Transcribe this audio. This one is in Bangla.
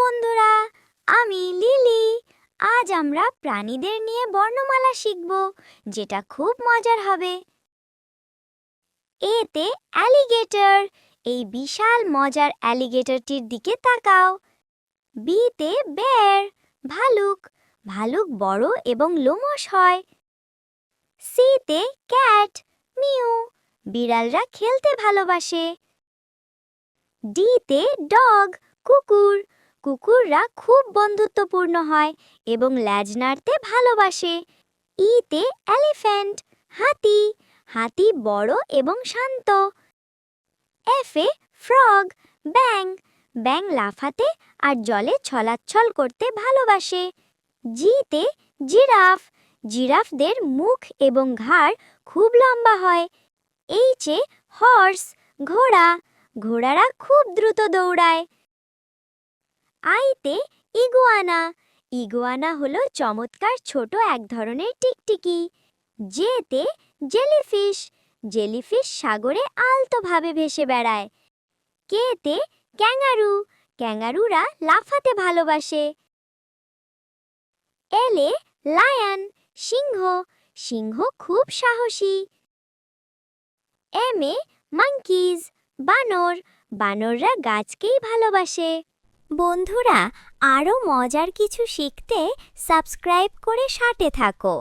বন্ধুরা, আমি লিলি। আজ আমরা প্রাণীদের নিয়ে বর্ণমালা শিখব, যেটা খুব মজার হবে। এতে অ্যালিগেটর। এই বিশাল মজার অ্যালিগেটরটির দিকে তাকাও। বিতে বেয়ার, ভালুক। ভালুক বড় এবং লোমশ হয়। সিতে ক্যাট, মিউ। বিড়ালরা খেলতে ভালোবাসে। ডিতে ডগ, কুকুর। কুকুররা খুব বন্ধুত্বপূর্ণ হয় এবং ল্যাজ নাড়তে ভালোবাসে। ইতে এলিফ্যান্ট, হাতি। হাতি বড় এবং শান্ত। এফে ফ্রগ, ব্যাঙ। ব্যাঙ লাফাতে আর জলে ছলাচ্ছল করতে ভালোবাসে। জিতে জিরাফ। জিরাফদের মুখ এবং ঘাড় খুব লম্বা হয়। এইচে হর্স, ঘোড়া। ঘোড়ারা খুব দ্রুত দৌড়ায়। আইতে ইগুয়ানা। ইগুয়ানা হলো চমৎকার ছোট এক ধরনের টিকটিকি। জেতে জেলিফিশ। জেলিফিশ সাগরে আলতোভাবে ভেসে বেড়ায়। কেতে ক্যাঙ্গারু। ক্যাঙ্গারুরা লাফাতে ভালোবাসে। এলে লায়ন, সিংহ। সিংহ খুব সাহসী। এমে মাঙ্কিজ, বানর। বানররা গাছকেই ভালোবাসে। বন্ধুরা, আরও মজার কিছু শিখতে সাবস্ক্রাইব করে সাথে থাকো।